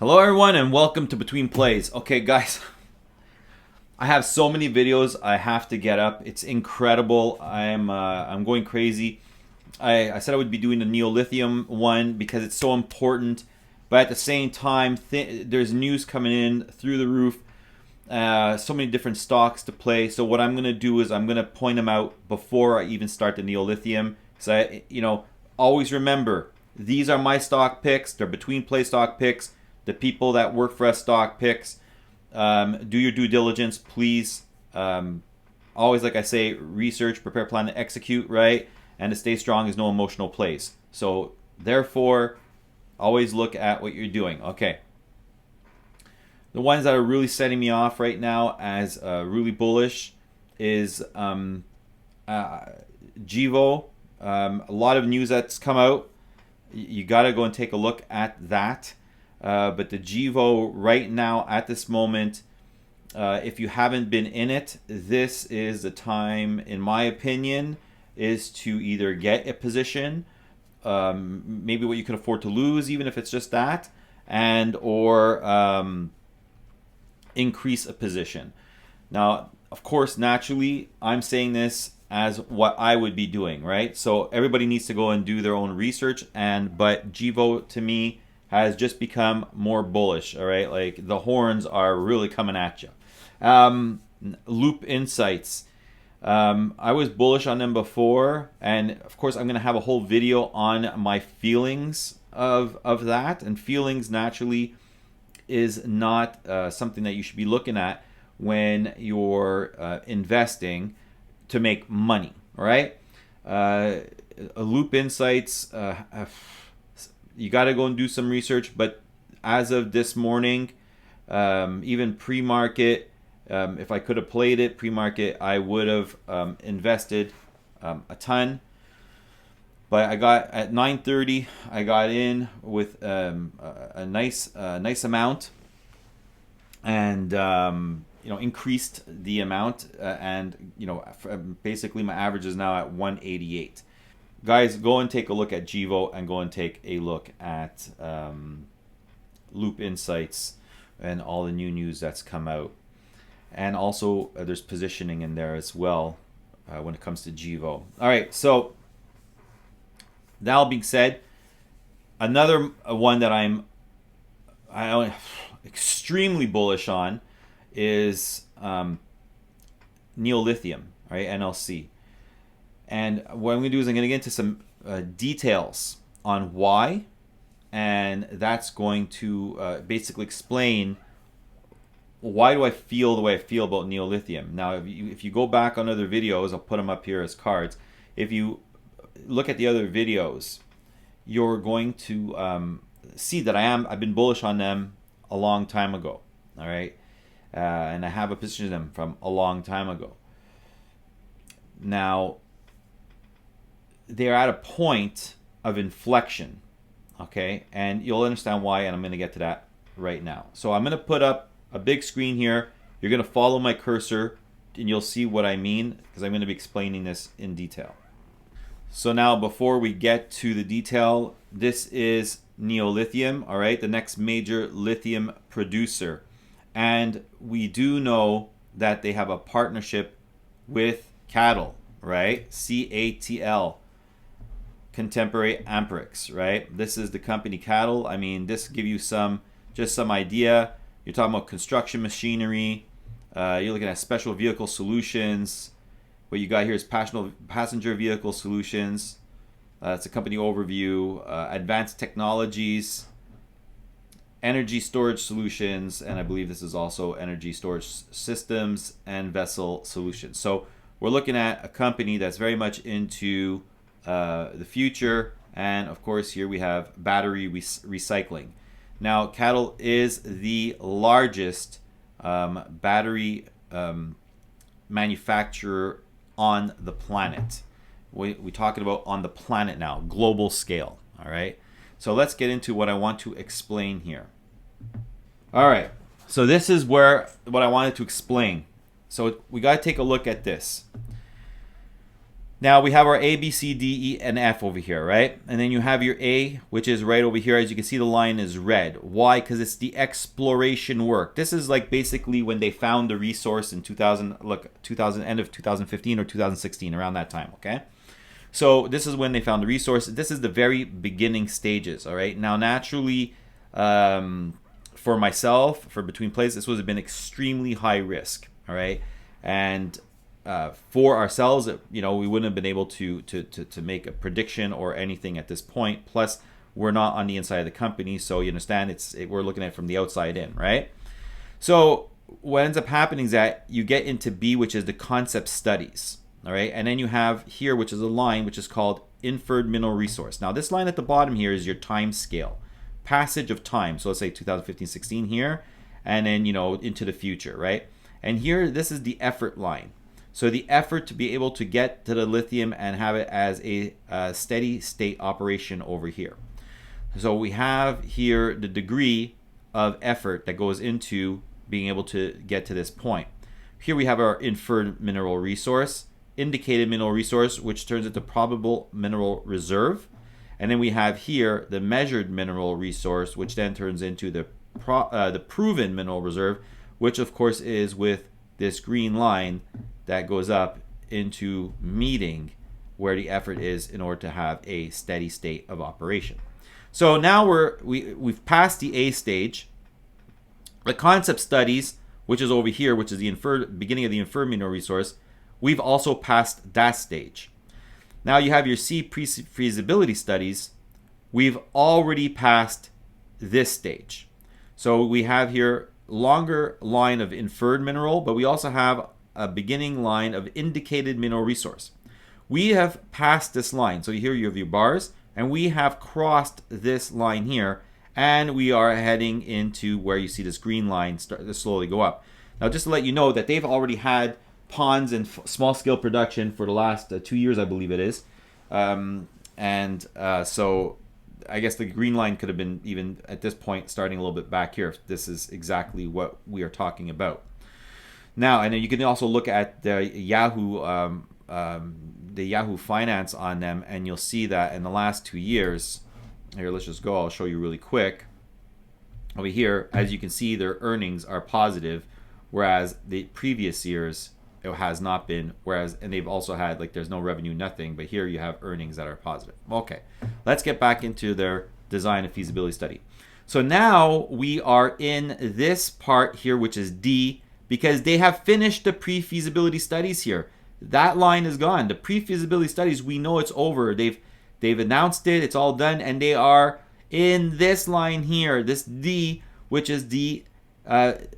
Hello everyone and welcome to Between Plays. Okay guys, I have so many videos I have to get up. It's incredible. I'm going crazy. I said I would be doing the Lithium one because it's so important, but at the same time there's news coming in through the roof. So many different stocks to play. So what I'm going to do is I'm going to point them out before I even start the Lithium. So always remember, these are my stock picks. They're Between Play stock picks. The people that work for us stock picks, do your due diligence, please. Always, like I say, research, prepare, plan, to execute, right? And to stay strong is no emotional plays. So therefore, always look at what you're doing. Okay. The ones that are really setting me off right now as really bullish is Gevo. A lot of news that's come out. You got to go and take a look at that. But the Gevo right now at this moment, if you haven't been in it, this is the time, in my opinion, is to either get a position, maybe what you can afford to lose, even if it's just that, and or increase a position. Now, of course, naturally, I'm saying this as what I would be doing, right? So everybody needs to go and do their own research, but Gevo to me has just become more bullish, all right? Like the horns are really coming at you. Loop Insights. I was bullish on them before, and of course I'm going to have a whole video on my feelings of that. And feelings naturally is not something that you should be looking at when you're investing to make money, all right? Loop Insights, you got to go and do some research, but as of this morning, even pre-market, if I could have played it pre-market, I would have invested a ton. But I got at 9:30, I got in with a nice amount, and increased the amount, and basically my average is now at 188. Guys, go and take a look at Gevo and go and take a look at Loop Insights and all the new news that's come out. And also, there's positioning in there as well when it comes to Gevo. All right, so that all being said, another one that I'm extremely bullish on is lithium, right? NLC. And what I'm going to do is I'm going to get into some details on why, and that's going to basically explain why do I feel the way I feel about lithium. Now, if you go back on other videos, I'll put them up here as cards. If you look at the other videos, you're going to see that I've been bullish on them a long time ago, all right? And I have a position in them from a long time ago. Now, they're at a point of inflection, okay? And you'll understand why, and I'm going to get to that right now. So I'm going to put up a big screen here. You're going to follow my cursor, and you'll see what I mean, because I'm going to be explaining this in detail. So now, before we get to the detail, this is lithium, all right? The next major lithium producer. And we do know that they have a partnership with CATL, right? CATL. Contemporary Amperex, right? This is the company CATL. I mean, this give you some idea. You're talking about construction machinery. You're looking at special vehicle solutions. What you got here is passenger vehicle solutions. It's a company overview. Advanced technologies, energy storage solutions, and I believe this is also energy storage systems and vessel solutions. So we're looking at a company that's very much into the future, and of course here we have battery recycling. Now, CATL is the largest battery manufacturer on the planet. We're talking about on the planet now, global scale, all right? So let's get into what I want to explain here. All right, so this is what I wanted to explain. So we got to take a look at this. Now we have our A, B, C, D, E, and F over here, right? And then you have your A, which is right over here. As you can see, the line is red. Why? Because it's the exploration work. This is like basically when they found the resource in 2000, end of 2015 or 2016, around that time, okay? So this is when they found the resource. This is the very beginning stages, all right? Now, naturally, for myself, for Betweenplays, this would have been extremely high risk, all right? And for ourselves, we wouldn't have been able to make a prediction or anything at this point. Plus, we're not on the inside of the company, so you understand we're looking at it from the outside in, right? So what ends up happening is that you get into B, which is the concept studies, all right? And then you have here, which is a line which is called inferred mineral resource. Now, this line at the bottom here is your time scale, passage of time. So let's say 2015-16 here, and then into the future, right? And here, this is the effort line. So the effort to be able to get to the lithium and have it as a steady state operation over here. So we have here the degree of effort that goes into being able to get to this point. Here we have our inferred mineral resource, indicated mineral resource, which turns into probable mineral reserve. And then we have here the measured mineral resource, which then turns into the proven mineral reserve, which of course is with this green line that goes up into meeting where the effort is in order to have a steady state of operation. So now we've passed the A stage. The concept studies, which is over here, which is the beginning of the inferred mineral resource, we've also passed that stage. Now you have your C, pre-feasibility studies. We've already passed this stage. So we have here longer line of inferred mineral, but we also have a beginning line of indicated mineral resource. We have passed this line. So here you have your bars, and we have crossed this line here, and we are heading into where you see this green line start to slowly go up. Now, just to let you know that they've already had ponds and small scale production for the last 2 years, I believe it is. So I guess the green line could have been even at this point starting a little bit back here if this is exactly what we are talking about. Now, and then you can also look at the Yahoo finance on them, and you'll see that in the last 2 years, here, let's just go, I'll show you really quick. Over here, as you can see, their earnings are positive, whereas the previous years, it has not been, and they've also had, there's no revenue, nothing, but here you have earnings that are positive. Okay, let's get back into their design and feasibility study. So now we are in this part here, which is D, because they have finished the pre-feasibility studies here. That line is gone. The pre-feasibility studies, we know it's over. They've announced it. It's all done, and they are in this line here, this D, which is the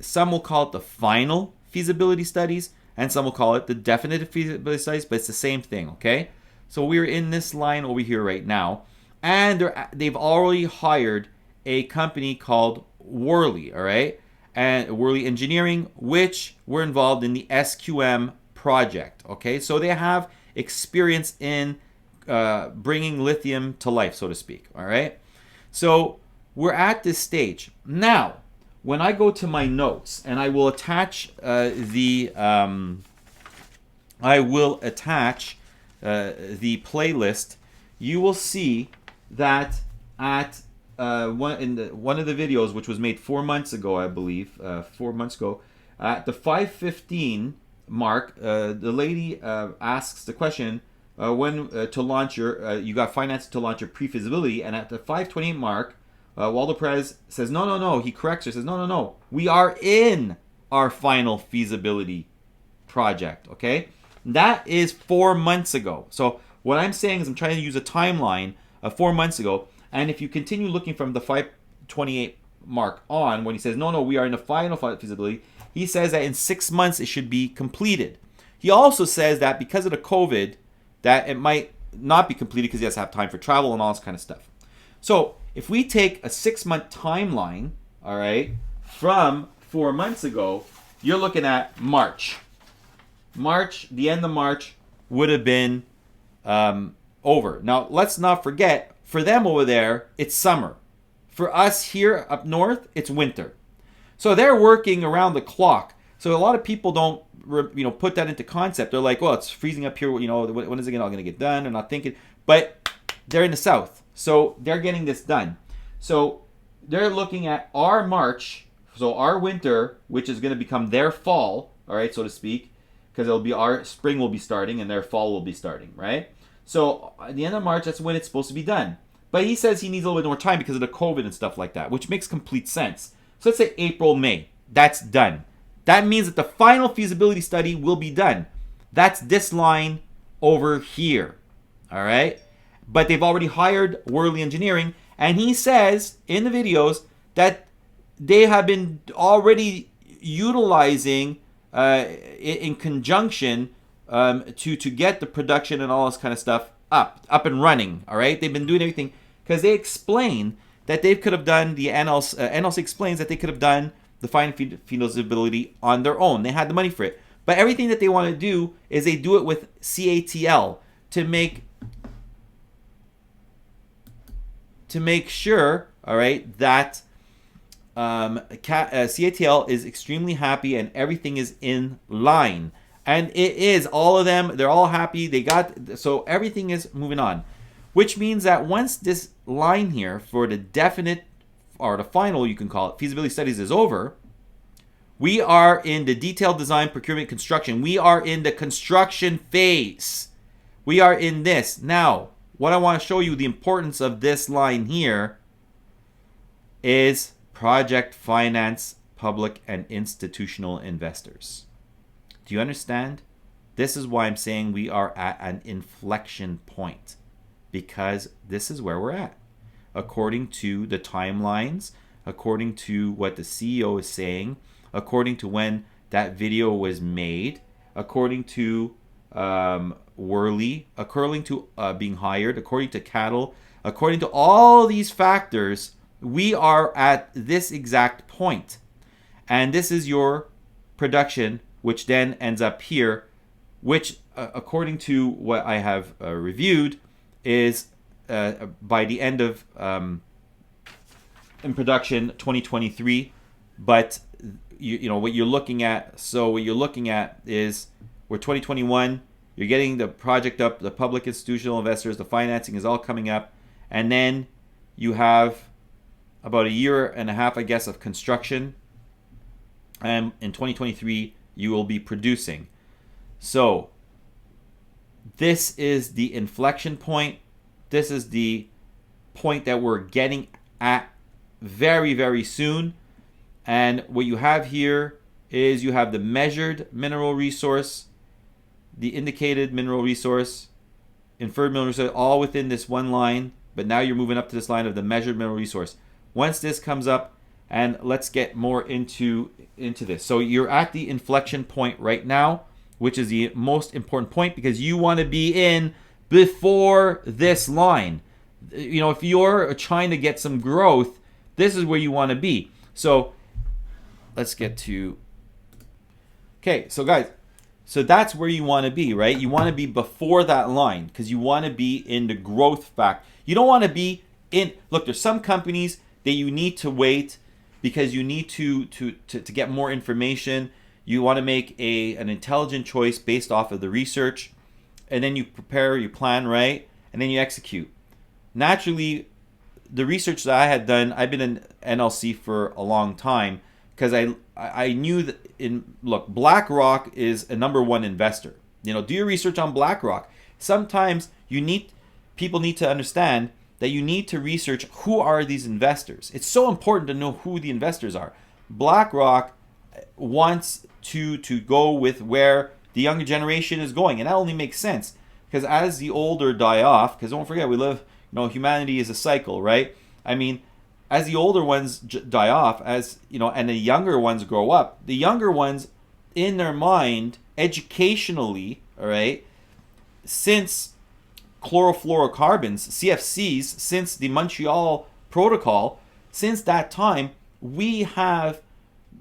some will call it the final feasibility studies, and some will call it the definitive feasibility studies, but it's the same thing. Okay, so we're in this line over here right now, and they've already hired a company called Worley. All right. And Worley Engineering, which were involved in the SQM project. Okay, so they have experience in bringing lithium to life, so to speak. All right, so we're at this stage now. When I go to my notes, and I will attach the playlist, you will see that at one of the videos, which was made 4 months ago, I believe, 4 months ago, at the 5:15 mark, the lady asks the question, when to launch your, you got financed to launch your pre-feasibility, and at the 5:28 mark, Waldo Perez says, no, he corrects her, says, no, we are in our final feasibility project, okay? That is 4 months ago. So what I'm saying is I'm trying to use a timeline of 4 months ago. And if you continue looking from the 5:28 mark on, when he says, no, we are in the final feasibility, he says that in 6 months it should be completed. He also says that because of the COVID, that it might not be completed because he has to have time for travel and all this kind of stuff. So if we take a 6-month timeline, all right, from 4 months ago, you're looking at March. The end of March would have been over. Now, let's not forget, for them over there, it's summer. For us here up north, it's winter. So they're working around the clock. So a lot of people don't, put that into concept. They're like, well, it's freezing up here. When is it all going to get done? They're not thinking, but they're in the south, so they're getting this done. So they're looking at our March, so our winter, which is going to become their fall, all right, so to speak, because it'll be our spring will be starting and their fall will be starting, right? So at the end of March, that's when it's supposed to be done. But he says he needs a little bit more time because of the COVID and stuff like that, which makes complete sense. So let's say April, May, that's done. That means that the final feasibility study will be done. That's this line over here, all right? But they've already hired Worley Engineering, and he says in the videos that they have been already utilizing in conjunction to get the production and all this kind of stuff up and running. All right, they've been doing everything because they explain that they could have done the NLC explains that they could have done the final feasibility on their own. They had the money for it, but everything that they want to do is they do it with CATL to make sure, all right, that CATL is extremely happy and everything is in line. And it is, all of them, they're all happy. So everything is moving on. Which means that once this line here for the definite, or the final, you can call it, feasibility studies is over, we are in the detailed design, procurement, construction. We are in the construction phase. We are in this. Now, what I want to show you, the importance of this line here, is project finance, public and institutional investors. Do you understand? This is why I'm saying we are at an inflection point, because this is where we're at. According to the timelines, according to what the CEO is saying, according to when that video was made, according to Worley, according to being hired, according to cattle, according to all these factors, we are at this exact point. And this is your production, which then ends up here, which according to what I have reviewed is by the end of in production 2023. But you know what you're looking at. So what you're looking at is we're 2021. You're getting the project up, the public institutional investors, the financing is all coming up, and then you have about a year and a half, I guess, of construction. And in 2023, you will be producing. So this is the inflection point. This is the point that we're getting at very, very soon. And what you have here is you have the measured mineral resource, the indicated mineral resource, inferred mineral resource, all within this one line. But now you're moving up to this line of the measured mineral resource. Once this comes up, and let's get more into this. So you're at the inflection point right now, which is the most important point because you want to be in before this line. You know, if you're trying to get some growth, this is where you want to be. So let's get to, okay, so guys, so that's where you want to be, right? You want to be before that line because you want to be in the growth fact. You don't want to be in, look, there's some companies that you need to wait because you need to get more information. You want to make an intelligent choice based off of the research, and then you prepare your plan, right? And then you execute. Naturally, the research that I had done, I've been in NLC for a long time because I knew that BlackRock is a #1 investor. You know, do your research on BlackRock. Sometimes people need to understand that you need to research who are these investors. It's so important to know who the investors are. BlackRock wants to go with where the younger generation is going, and that only makes sense because as the older die off, because don't forget we live, humanity is a cycle, right? I mean, as the older ones die off, as and the younger ones grow up, the younger ones in their mind, educationally, all right, since chlorofluorocarbons, CFCs, since the Montreal Protocol, since that time, we have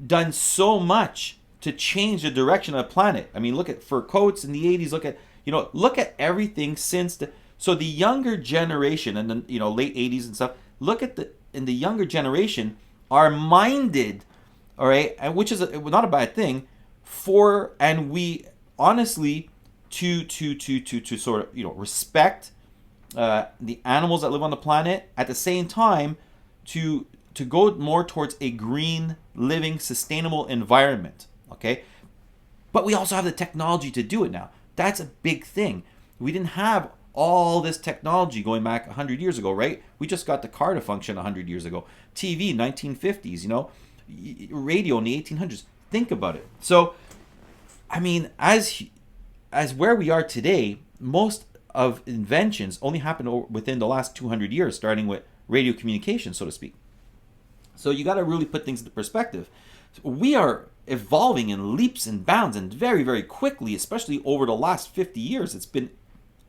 done so much to change the direction of the planet. I mean, look at fur coats in the 80s, look at everything since so the younger generation and then, late 80s and stuff, look at in the younger generation are minded, all right, and which is not a bad thing, and we honestly to sort of, you know, respect the animals that live on the planet, at the same time to go more towards a green living sustainable environment. Okay, but we also have the technology to do it now. That's a big thing. We didn't have all this technology going back 100 years ago, right? We just got the car to function 100 years ago. TV, 1950s, you know, radio in the 1800s. Think about it. So, I mean, as where we are today, most of inventions only happened within the last 200 years, starting with radio communication, so to speak. So you got to really put things into perspective. We are evolving in leaps and bounds, and very, very quickly, especially over the last 50 years. It's been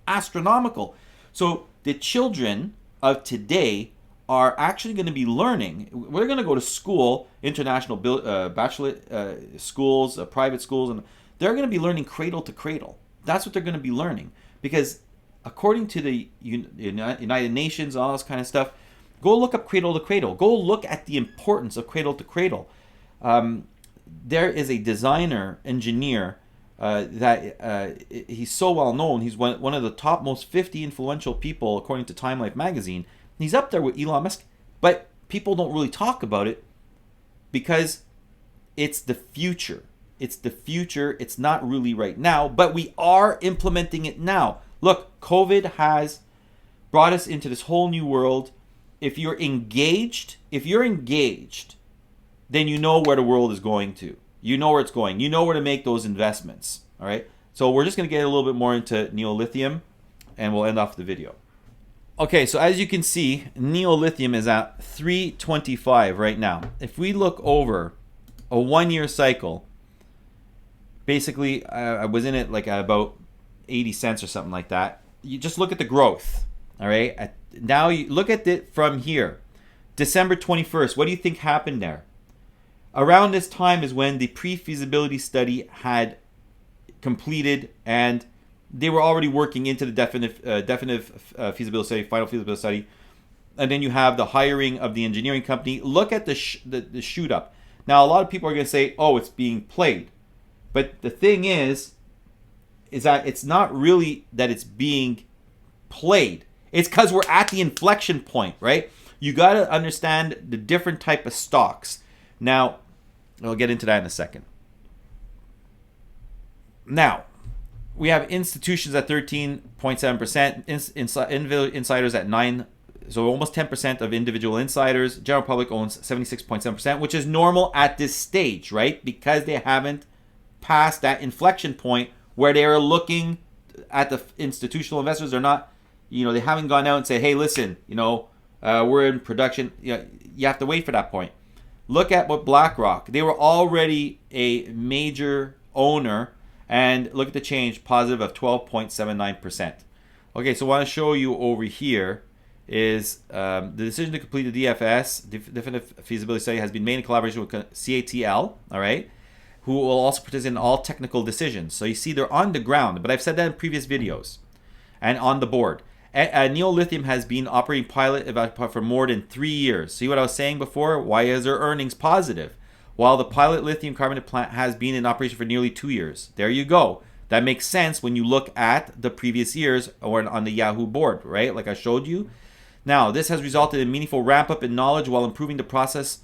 astronomical. So the children of today are actually going to be learning. We're going to go to school, international bachelor schools, private schools, and they're going to be learning cradle to cradle. That's what they're going to be learning, because according to the United Nations, all this kind of stuff, go look up cradle to cradle. Go look at the importance of cradle to cradle. There is a designer, engineer, that he's so well known. He's one of the top most 50 influential people according to Time Life magazine. He's up there with Elon Musk, but people don't really talk about it because it's the future. It's the future. It's not really right now, but we are implementing it now. Look, COVID has brought us into this whole new world. If you're engaged, then you know where the world is going to. You know where it's going. You know where to make those investments. All right. So we're just going to get a little bit more into neolithium, and we'll end off the video. Okay, so as you can see, neolithium is at 325 right now. If we look over a 1-year cycle, basically I was in it like at about 80 cents or something like that. You just look at the growth. All right. Now you look at it from here. December 21st. What do you think happened there? Around this time is when the pre-feasibility study had completed, and they were already working into the definitive feasibility study, final feasibility study. And then you have the hiring of the engineering company. Look at the shoot up. Now, a lot of people are going to say, oh, it's being played. But the thing is that it's not really that it's being played. It's because we're at the inflection point, right? You got to understand the different type of stocks. Now, I'll get into that in a second. Now, we have institutions at 13.7%, insiders at 9%, so almost 10% of individual insiders. General public owns 76.7%, which is normal at this stage, right? Because they haven't passed that inflection point where they are looking at the institutional investors. They're not, they haven't gone out and said, hey, listen, we're in production. You have to wait for that point. Look at what BlackRock, they were already a major owner, and look at the change, positive of 12.79%. Okay, so what I want to show you over here is the decision to complete the DFS, definitive feasibility study, has been made in collaboration with CATL, all right, who will also participate in all technical decisions. So you see they're on the ground, but I've said that in previous videos, and on the board. Neolithium has been operating pilot for more than 3 years. See what I was saying before? Why is their earnings positive? While the pilot lithium carbonate plant has been in operation for nearly 2 years. There you go. That makes sense when you look at the previous years or on the Yahoo board, right? Like I showed you. Now, this has resulted in meaningful ramp up in knowledge while improving the process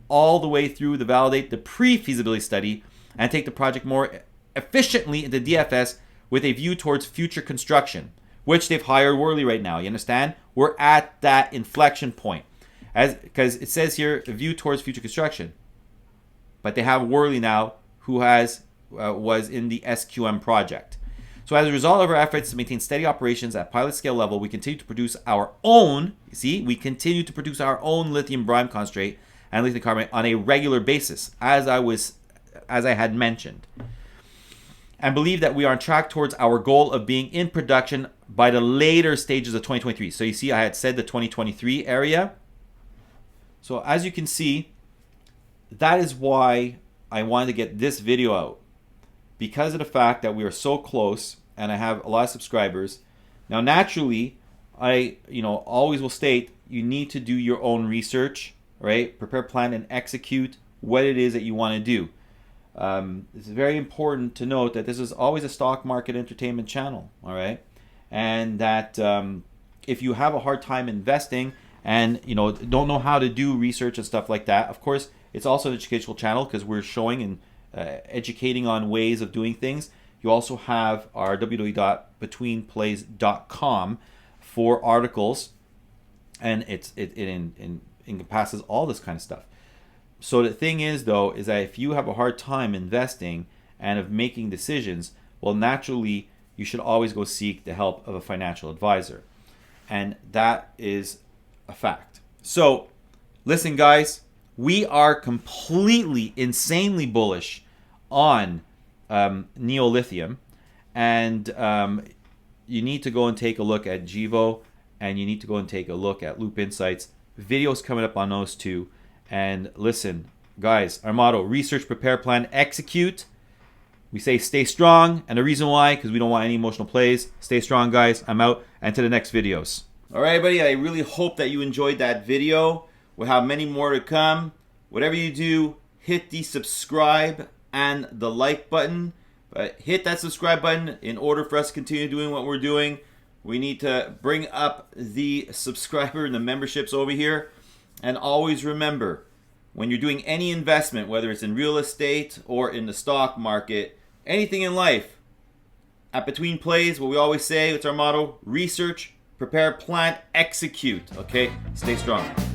all the way through to validate the pre-feasibility study and take the project more efficiently into DFS with a view towards future construction, which they've hired Worley right now. You understand? We're at that inflection point, because it says here a view towards future construction, but they have Worley now, who was in the SQM project. So as a result of our efforts to maintain steady operations at pilot scale level, we continue to produce our own. We continue to produce our own lithium brine concentrate and lithium carbonate on a regular basis, as I had mentioned, and believe that we are on track towards our goal of being in production by the later stages of 2023. So you see, I had said the 2023 area. So as you can see, that is why I wanted to get this video out, because of the fact that we are so close and I have a lot of subscribers. Now, naturally, I always will state you need to do your own research, right? Prepare, plan, and execute what it is that you want to do. it's very important to note that this is always a stock market entertainment channel, all right? And that if you have a hard time investing and don't know how to do research and stuff like that, of course, it's also an educational channel because we're showing and educating on ways of doing things. You also have our www.betweenplays.com for articles, and it encompasses all this kind of stuff. So the thing is, though, is that if you have a hard time investing and of making decisions, well, naturally, you should always go seek the help of a financial advisor. And that is a fact. So, listen, guys, we are completely, insanely bullish on neolithium. And you need to go and take a look at Gevo, and you need to go and take a look at Loop Insights. Videos coming up on those two. And listen, guys, our motto, research, prepare, plan, execute. We say stay strong, and the reason why, because we don't want any emotional plays. Stay strong, guys. I'm out, and to the next videos. All right, everybody, I really hope that you enjoyed that video. We'll have many more to come. Whatever you do, hit the subscribe and the like button. But hit that subscribe button in order for us to continue doing what we're doing. We need to bring up the subscriber and the memberships over here. And always remember, when you're doing any investment, whether it's in real estate or in the stock market, anything in life, at Between Plays, what we always say, it's our motto, research, prepare, plan, execute. Okay? Stay strong.